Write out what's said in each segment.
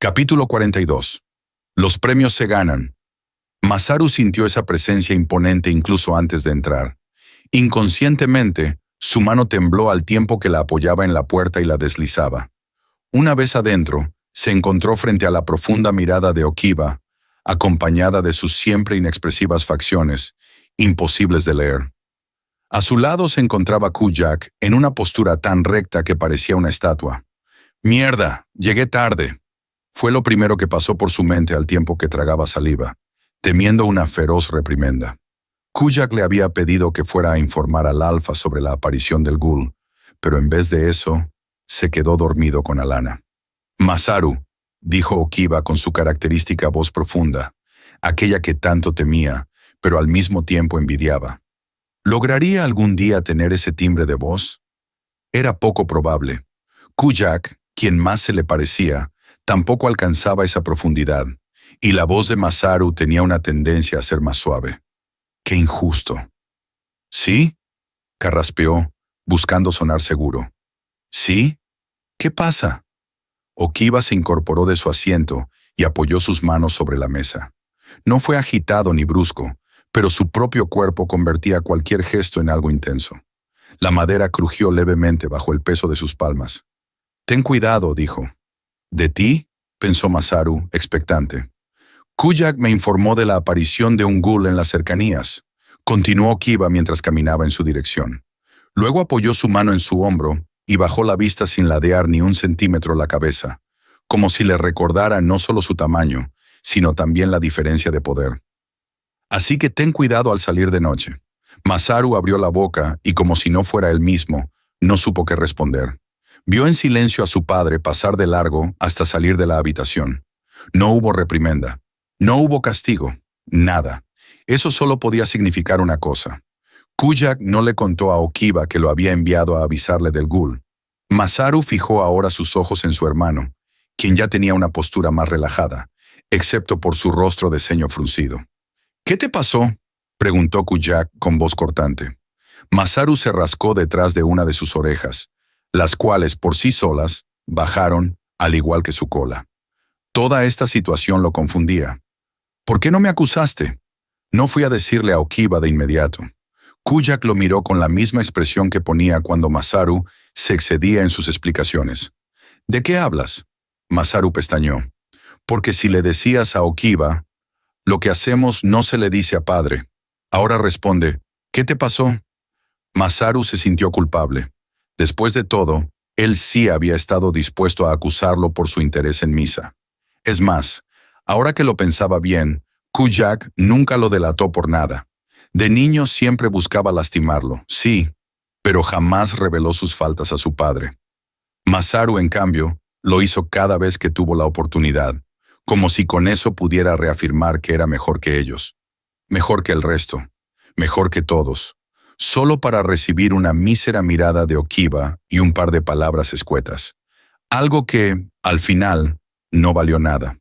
Capítulo 42. Los premios se ganan. Masaru sintió esa presencia imponente incluso antes de entrar. Inconscientemente, su mano tembló al tiempo que la apoyaba en la puerta y la deslizaba. Una vez adentro, se encontró frente a la profunda mirada de Okiba, acompañada de sus siempre inexpresivas facciones, imposibles de leer. A su lado se encontraba Kujak en una postura tan recta que parecía una estatua. «Mierda, llegué tarde», fue lo primero que pasó por su mente al tiempo que tragaba saliva, temiendo una feroz reprimenda. Kujak le había pedido que fuera a informar al Alfa sobre la aparición del Ghoul, pero en vez de eso, se quedó dormido con Alana. «Masaru», dijo Okiba con su característica voz profunda, aquella que tanto temía, pero al mismo tiempo envidiaba. ¿Lograría algún día tener ese timbre de voz? Era poco probable. Kujak, quien más se le parecía, tampoco alcanzaba esa profundidad, y la voz de Masaru tenía una tendencia a ser más suave. ¡Qué injusto! ¿Sí? Carraspeó, buscando sonar seguro. ¿Sí? ¿Qué pasa? Okiba se incorporó de su asiento y apoyó sus manos sobre la mesa. No fue agitado ni brusco, pero su propio cuerpo convertía cualquier gesto en algo intenso. La madera crujió levemente bajo el peso de sus palmas. «Ten cuidado», dijo. «¿De ti?», pensó Masaru, expectante. «Kujak me informó de la aparición de un Ghoul en las cercanías», continuó Okiba mientras caminaba en su dirección. Luego apoyó su mano en su hombro y bajó la vista sin ladear ni un centímetro la cabeza, como si le recordara no solo su tamaño, sino también la diferencia de poder. «Así que ten cuidado al salir de noche». Masaru abrió la boca y, como si no fuera él mismo, no supo qué responder. Vio en silencio a su padre pasar de largo hasta salir de la habitación. No hubo reprimenda. No hubo castigo. Nada. Eso solo podía significar una cosa. Kujak no le contó a Okiba que lo había enviado a avisarle del Ghoul. Masaru fijó ahora sus ojos en su hermano, quien ya tenía una postura más relajada, excepto por su rostro de ceño fruncido. «¿Qué te pasó?», preguntó Kujak con voz cortante. Masaru se rascó detrás de una de sus orejas, las cuales por sí solas bajaron, al igual que su cola. Toda esta situación lo confundía. «¿Por qué no me acusaste?». No fui a decirle a Okiba de inmediato. Kujak lo miró con la misma expresión que ponía cuando Masaru se excedía en sus explicaciones. «¿De qué hablas?». Masaru pestañeó. «Porque si le decías a Okiba, lo que hacemos no se le dice a padre. Ahora responde, ¿qué te pasó?». Masaru se sintió culpable. Después de todo, él sí había estado dispuesto a acusarlo por su interés en Misa. Es más, ahora que lo pensaba bien, Kujak nunca lo delató por nada. De niño siempre buscaba lastimarlo, sí, pero jamás reveló sus faltas a su padre. Masaru, en cambio, lo hizo cada vez que tuvo la oportunidad, como si con eso pudiera reafirmar que era mejor que ellos, mejor que el resto, mejor que todos, solo para recibir una mísera mirada de Okiba y un par de palabras escuetas. Algo que, al final, no valió nada.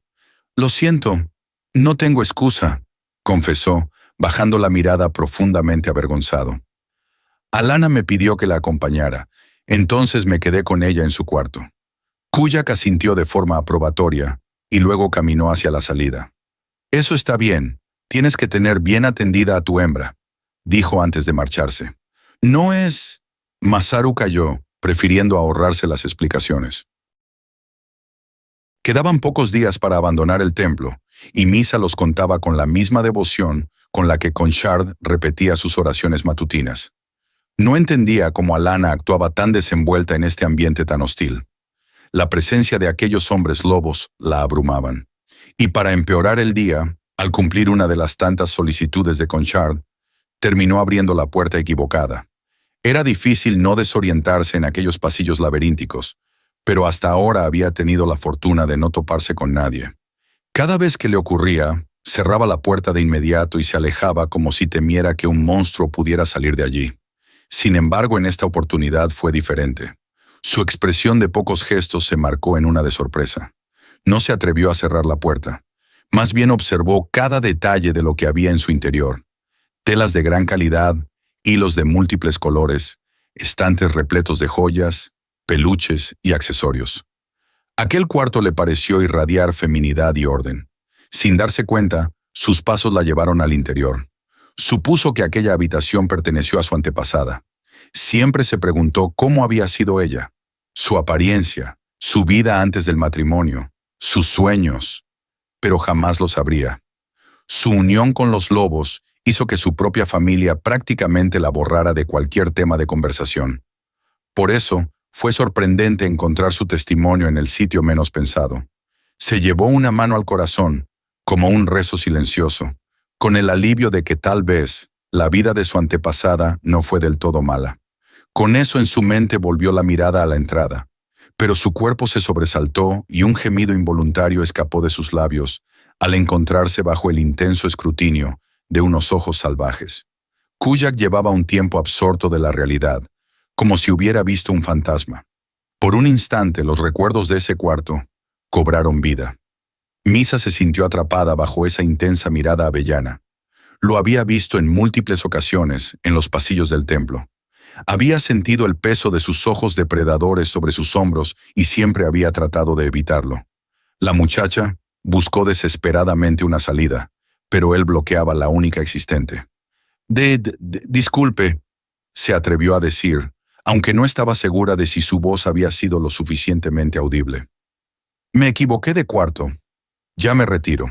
«Lo siento, no tengo excusa», confesó, bajando la mirada profundamente avergonzado. «Alana me pidió que la acompañara, entonces me quedé con ella en su cuarto». Kujak asintió de forma aprobatoria y luego caminó hacia la salida. «Eso está bien, tienes que tener bien atendida a tu hembra», dijo antes de marcharse. «No es...». Masaru calló, prefiriendo ahorrarse las explicaciones. Quedaban pocos días para abandonar el templo, y Misa los contaba con la misma devoción con la que Conchard repetía sus oraciones matutinas. No entendía cómo Alana actuaba tan desenvuelta en este ambiente tan hostil. La presencia de aquellos hombres lobos la abrumaban. Y para empeorar el día, al cumplir una de las tantas solicitudes de Conchard, terminó abriendo la puerta equivocada. Era difícil no desorientarse en aquellos pasillos laberínticos, pero hasta ahora había tenido la fortuna de no toparse con nadie. Cada vez que le ocurría, cerraba la puerta de inmediato y se alejaba como si temiera que un monstruo pudiera salir de allí. Sin embargo, en esta oportunidad fue diferente. Su expresión de pocos gestos se marcó en una de sorpresa. No se atrevió a cerrar la puerta. Más bien observó cada detalle de lo que había en su interior. Telas de gran calidad, hilos de múltiples colores, estantes repletos de joyas, peluches y accesorios. Aquel cuarto le pareció irradiar feminidad y orden. Sin darse cuenta, sus pasos la llevaron al interior. Supuso que aquella habitación perteneció a su antepasada. Siempre se preguntó cómo había sido ella, su apariencia, su vida antes del matrimonio, sus sueños, pero jamás lo sabría. Su unión con los lobos hizo que su propia familia prácticamente la borrara de cualquier tema de conversación. Por eso, fue sorprendente encontrar su testimonio en el sitio menos pensado. Se llevó una mano al corazón, como un rezo silencioso, con el alivio de que tal vez la vida de su antepasada no fue del todo mala. Con eso en su mente volvió la mirada a la entrada, pero su cuerpo se sobresaltó y un gemido involuntario escapó de sus labios al encontrarse bajo el intenso escrutinio de unos ojos salvajes. Kujak llevaba un tiempo absorto de la realidad, como si hubiera visto un fantasma. Por un instante los recuerdos de ese cuarto cobraron vida. Misa se sintió atrapada bajo esa intensa mirada avellana. Lo había visto en múltiples ocasiones en los pasillos del templo. Había sentido el peso de sus ojos depredadores sobre sus hombros y siempre había tratado de evitarlo. La muchacha buscó desesperadamente una salida, pero él bloqueaba la única existente. Disculpe, se atrevió a decir, aunque no estaba segura de si su voz había sido lo suficientemente audible. Me equivoqué de cuarto. Ya me retiro.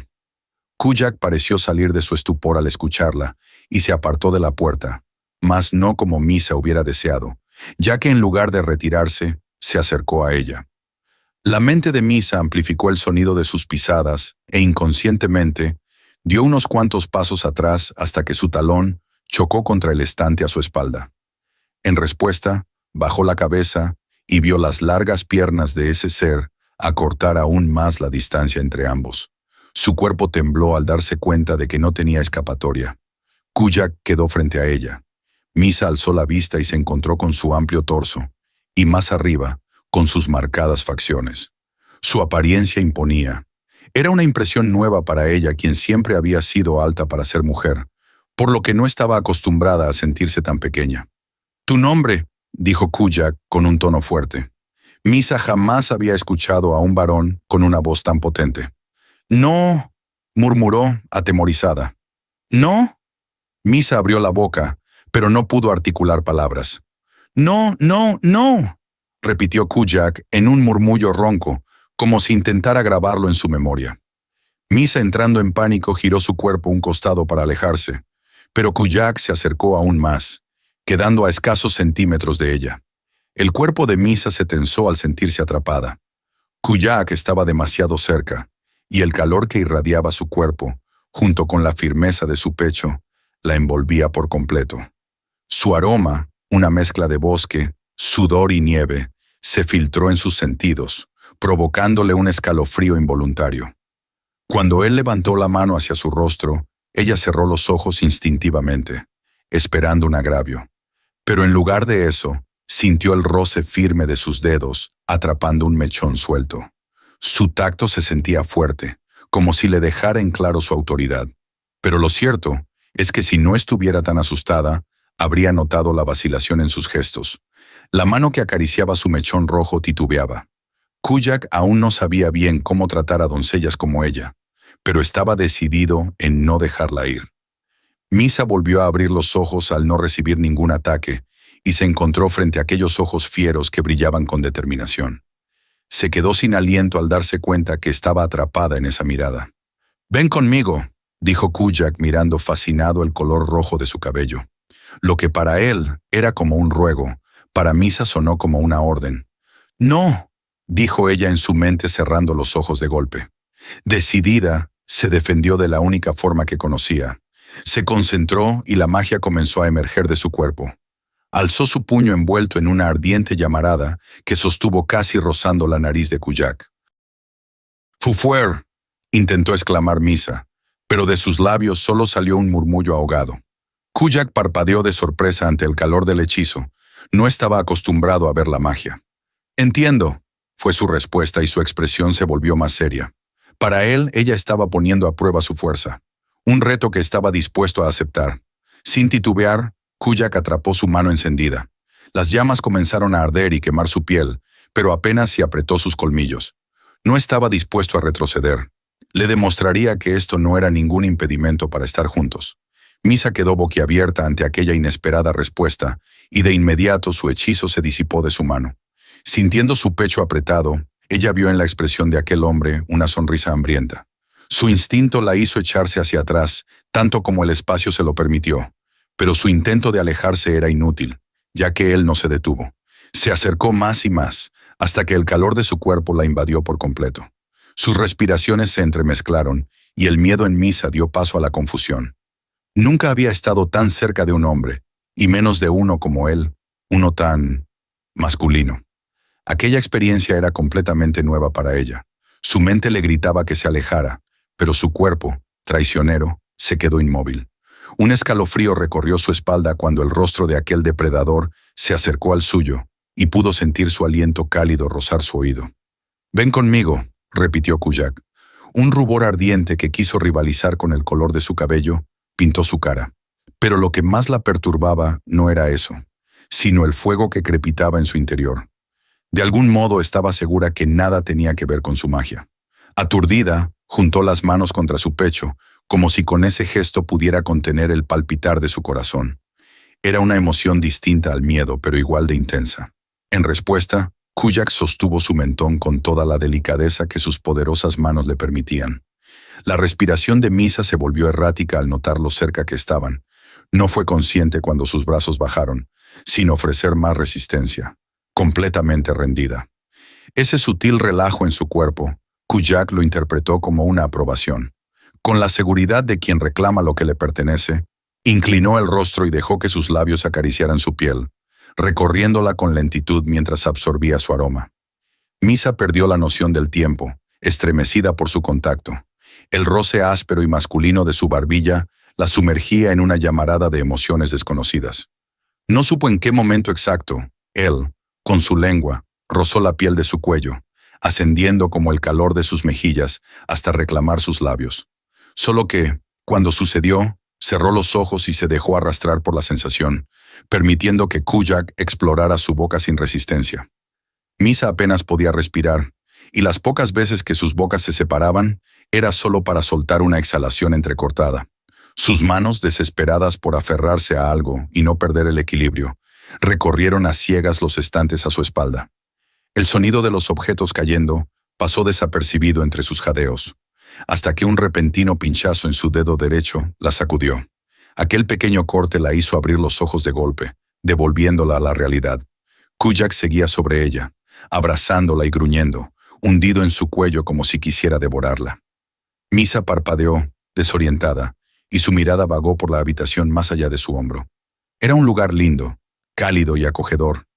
Kujak pareció salir de su estupor al escucharla y se apartó de la puerta, mas no como Misa hubiera deseado, ya que en lugar de retirarse, se acercó a ella. La mente de Misa amplificó el sonido de sus pisadas e inconscientemente dio unos cuantos pasos atrás hasta que su talón chocó contra el estante a su espalda. En respuesta, bajó la cabeza y vio las largas piernas de ese ser acortar aún más la distancia entre ambos. Su cuerpo tembló al darse cuenta de que no tenía escapatoria. Kujak quedó frente a ella. Misa alzó la vista y se encontró con su amplio torso, y más arriba, con sus marcadas facciones. Su apariencia imponía. Era una impresión nueva para ella, quien siempre había sido alta para ser mujer, por lo que no estaba acostumbrada a sentirse tan pequeña. «Tu nombre», dijo Kujak con un tono fuerte. Misa jamás había escuchado a un varón con una voz tan potente. «No», murmuró, atemorizada. «¿No?» Misa abrió la boca, pero no pudo articular palabras. «No, no, no», repitió Kujak en un murmullo ronco, como si intentara grabarlo en su memoria. Misa, entrando en pánico, giró su cuerpo un costado para alejarse, pero Kujak se acercó aún más, quedando a escasos centímetros de ella. El cuerpo de Misa se tensó al sentirse atrapada. Kujak estaba demasiado cerca, y el calor que irradiaba su cuerpo, junto con la firmeza de su pecho, la envolvía por completo. Su aroma, una mezcla de bosque, sudor y nieve, se filtró en sus sentidos, provocándole un escalofrío involuntario. Cuando él levantó la mano hacia su rostro, ella cerró los ojos instintivamente, esperando un agravio. Pero en lugar de eso, sintió el roce firme de sus dedos, atrapando un mechón suelto. Su tacto se sentía fuerte, como si le dejara en claro su autoridad. Pero lo cierto es que si no estuviera tan asustada, habría notado la vacilación en sus gestos. La mano que acariciaba su mechón rojo titubeaba. Kujak aún no sabía bien cómo tratar a doncellas como ella, pero estaba decidido en no dejarla ir. Misa volvió a abrir los ojos al no recibir ningún ataque y se encontró frente a aquellos ojos fieros que brillaban con determinación. Se quedó sin aliento al darse cuenta que estaba atrapada en esa mirada. «Ven conmigo», dijo Kujak mirando fascinado el color rojo de su cabello. Lo que para él era como un ruego, para Misa sonó como una orden. «No», dijo ella en su mente cerrando los ojos de golpe. Decidida, se defendió de la única forma que conocía. Se concentró y la magia comenzó a emerger de su cuerpo. Alzó su puño envuelto en una ardiente llamarada que sostuvo casi rozando la nariz de Kujak. «Fufuer», intentó exclamar Misa, pero de sus labios solo salió un murmullo ahogado. Kujak parpadeó de sorpresa ante el calor del hechizo. No estaba acostumbrado a ver la magia. «Entiendo», fue su respuesta y su expresión se volvió más seria. Para él, ella estaba poniendo a prueba su fuerza. Un reto que estaba dispuesto a aceptar. Sin titubear, Kujak atrapó su mano encendida. Las llamas comenzaron a arder y quemar su piel, pero apenas si apretó sus colmillos. No estaba dispuesto a retroceder. Le demostraría que esto no era ningún impedimento para estar juntos. Misa quedó boquiabierta ante aquella inesperada respuesta, y de inmediato su hechizo se disipó de su mano. Sintiendo su pecho apretado, ella vio en la expresión de aquel hombre una sonrisa hambrienta. Su instinto la hizo echarse hacia atrás, tanto como el espacio se lo permitió. Pero su intento de alejarse era inútil, ya que él no se detuvo. Se acercó más y más, hasta que el calor de su cuerpo la invadió por completo. Sus respiraciones se entremezclaron, y el miedo en Misa dio paso a la confusión. Nunca había estado tan cerca de un hombre, y menos de uno como él, uno tan masculino. Aquella experiencia era completamente nueva para ella. Su mente le gritaba que se alejara, pero su cuerpo, traicionero, se quedó inmóvil. Un escalofrío recorrió su espalda cuando el rostro de aquel depredador se acercó al suyo, y pudo sentir su aliento cálido rozar su oído. «Ven conmigo», repitió Kujak. Un rubor ardiente que quiso rivalizar con el color de su cabello pintó su cara. Pero lo que más la perturbaba no era eso, sino el fuego que crepitaba en su interior. De algún modo estaba segura que nada tenía que ver con su magia. Aturdida, juntó las manos contra su pecho, como si con ese gesto pudiera contener el palpitar de su corazón. Era una emoción distinta al miedo, pero igual de intensa. En respuesta, Kujak sostuvo su mentón con toda la delicadeza que sus poderosas manos le permitían. La respiración de Misa se volvió errática al notar lo cerca que estaban. No fue consciente cuando sus brazos bajaron, sin ofrecer más resistencia, completamente rendida. Ese sutil relajo en su cuerpo, Kujak lo interpretó como una aprobación. Con la seguridad de quien reclama lo que le pertenece, inclinó el rostro y dejó que sus labios acariciaran su piel, recorriéndola con lentitud mientras absorbía su aroma. Misa perdió la noción del tiempo, estremecida por su contacto. El roce áspero y masculino de su barbilla la sumergía en una llamarada de emociones desconocidas. No supo en qué momento exacto, él, con su lengua, rozó la piel de su cuello, ascendiendo como el calor de sus mejillas hasta reclamar sus labios. Solo que, cuando sucedió, cerró los ojos y se dejó arrastrar por la sensación, permitiendo que Kujak explorara su boca sin resistencia. Misa apenas podía respirar, y las pocas veces que sus bocas se separaban, era solo para soltar una exhalación entrecortada. Sus manos, desesperadas por aferrarse a algo y no perder el equilibrio, recorrieron a ciegas los estantes a su espalda. El sonido de los objetos cayendo pasó desapercibido entre sus jadeos, hasta que un repentino pinchazo en su dedo derecho la sacudió. Aquel pequeño corte la hizo abrir los ojos de golpe, devolviéndola a la realidad. Kujak seguía sobre ella, abrazándola y gruñendo, hundido en su cuello como si quisiera devorarla. Misa parpadeó, desorientada, y su mirada vagó por la habitación más allá de su hombro. Era un lugar lindo, cálido y acogedor,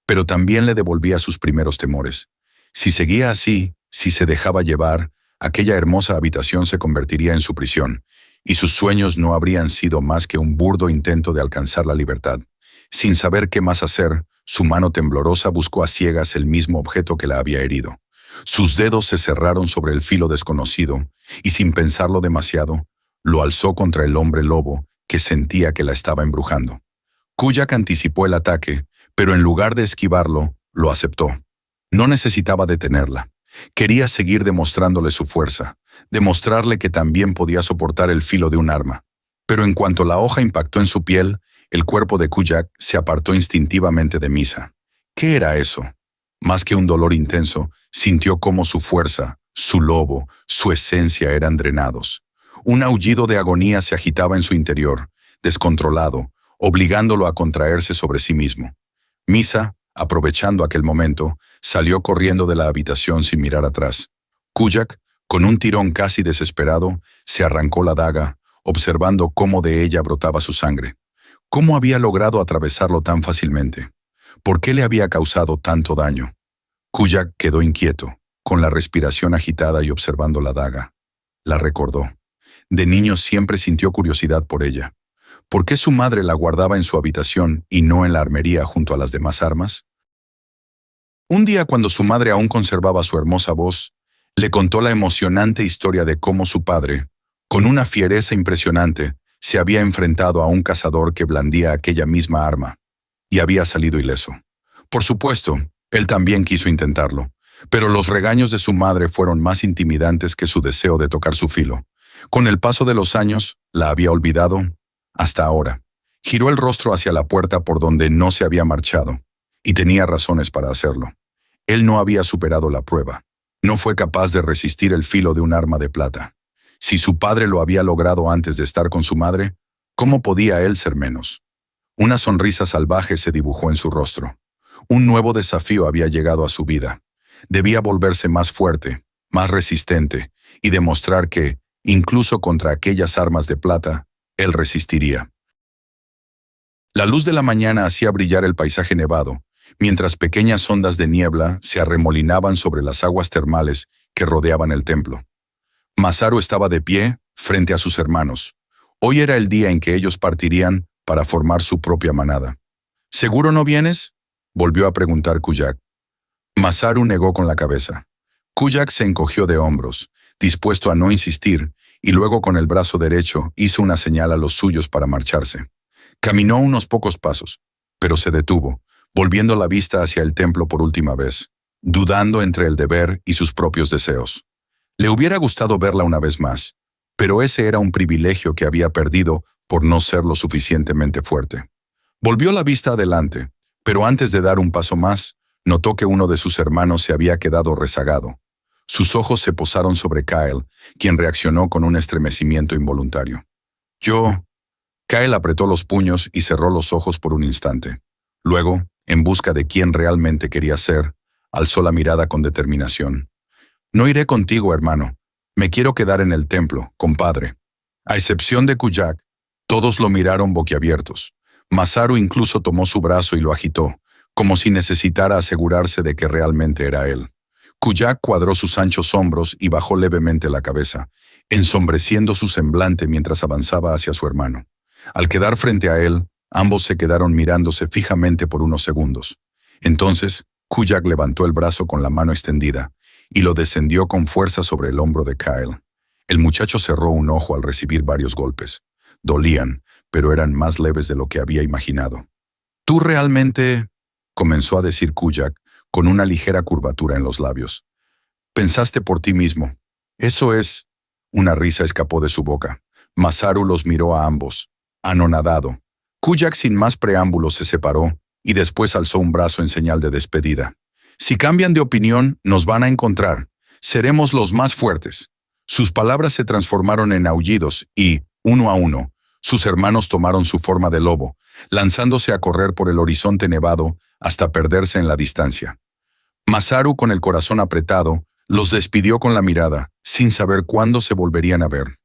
pero también le devolvía sus primeros temores. Si seguía así, si se dejaba llevar, aquella hermosa habitación se convertiría en su prisión, y sus sueños no habrían sido más que un burdo intento de alcanzar la libertad. Sin saber qué más hacer, su mano temblorosa buscó a ciegas el mismo objeto que la había herido. Sus dedos se cerraron sobre el filo desconocido, y sin pensarlo demasiado, lo alzó contra el hombre lobo que sentía que la estaba embrujando. Kujak anticipó el ataque, pero en lugar de esquivarlo, lo aceptó. No necesitaba detenerla. Quería seguir demostrándole su fuerza, demostrarle que también podía soportar el filo de un arma. Pero en cuanto la hoja impactó en su piel, el cuerpo de Kujak se apartó instintivamente de Misa. ¿Qué era eso? Más que un dolor intenso, sintió cómo su fuerza, su lobo, su esencia eran drenados. Un aullido de agonía se agitaba en su interior, descontrolado, obligándolo a contraerse sobre sí mismo. Misa, aprovechando aquel momento, salió corriendo de la habitación sin mirar atrás. Kujak, con un tirón casi desesperado, se arrancó la daga, observando cómo de ella brotaba su sangre. ¿Cómo había logrado atravesarlo tan fácilmente? ¿Por qué le había causado tanto daño? Kujak quedó inquieto, con la respiración agitada y observando la daga. La recordó. De niño siempre sintió curiosidad por ella. ¿Por qué su madre la guardaba en su habitación y no en la armería junto a las demás armas? Un día, cuando su madre aún conservaba su hermosa voz, le contó la emocionante historia de cómo su padre, con una fiereza impresionante, se había enfrentado a un cazador que blandía aquella misma arma, y había salido ileso. Por supuesto, él también quiso intentarlo, Pero los regaños de su madre fueron más intimidantes que su deseo de tocar su filo. Con el paso de los años, la había olvidado hasta ahora. Giró el rostro hacia la puerta por donde no se había marchado, y tenía razones para hacerlo. Él no había superado la prueba. No fue capaz de resistir el filo de un arma de plata. Si su padre lo había logrado antes de estar con su madre, ¿cómo podía él ser menos? Una sonrisa salvaje se dibujó en su rostro. Un nuevo desafío había llegado a su vida. Debía volverse más fuerte, más resistente, y demostrar que, incluso contra aquellas armas de plata, él resistiría. La luz de la mañana hacía brillar el paisaje nevado, mientras pequeñas ondas de niebla se arremolinaban sobre las aguas termales que rodeaban el templo. Masaru estaba de pie, frente a sus hermanos. Hoy era el día en que ellos partirían para formar su propia manada. ¿Seguro no vienes?, volvió a preguntar Kuyak. Masaru negó con la cabeza. Kuyak se encogió de hombros, dispuesto a no insistir, y luego con el brazo derecho hizo una señal a los suyos para marcharse. Caminó unos pocos pasos, pero se detuvo, volviendo la vista hacia el templo por última vez, dudando entre el deber y sus propios deseos. Le hubiera gustado verla una vez más, pero ese era un privilegio que había perdido por no ser lo suficientemente fuerte. Volvió la vista adelante, pero antes de dar un paso más, notó que uno de sus hermanos se había quedado rezagado. Sus ojos se posaron sobre Kyle, quien reaccionó con un estremecimiento involuntario. Kyle apretó los puños y cerró los ojos por un instante. Luego, en busca de quién realmente quería ser, alzó la mirada con determinación. No iré contigo, hermano. Me quiero quedar en el templo, compadre. A excepción de Kuyak, todos lo miraron boquiabiertos. Masaru incluso tomó su brazo y lo agitó, como si necesitara asegurarse de que realmente era él. Kuyak cuadró sus anchos hombros y bajó levemente la cabeza, ensombreciendo su semblante mientras avanzaba hacia su hermano. Al quedar frente a él, ambos se quedaron mirándose fijamente por unos segundos. Entonces, Kuyak levantó el brazo con la mano extendida y lo descendió con fuerza sobre el hombro de Kyle. El muchacho cerró un ojo al recibir varios golpes. Dolían, pero eran más leves de lo que había imaginado. «¿Tú realmente...?» comenzó a decir Kuyak, con una ligera curvatura en los labios. «Pensaste por ti mismo. Eso es...» Una risa escapó de su boca. Masaru los miró a ambos, anonadado. Kuyak sin más preámbulos se separó y después alzó un brazo en señal de despedida. «Si cambian de opinión, nos van a encontrar. Seremos los más fuertes». Sus palabras se transformaron en aullidos y, uno a uno, sus hermanos tomaron su forma de lobo, lanzándose a correr por el horizonte nevado hasta perderse en la distancia. Masaru, con el corazón apretado, los despidió con la mirada, sin saber cuándo se volverían a ver.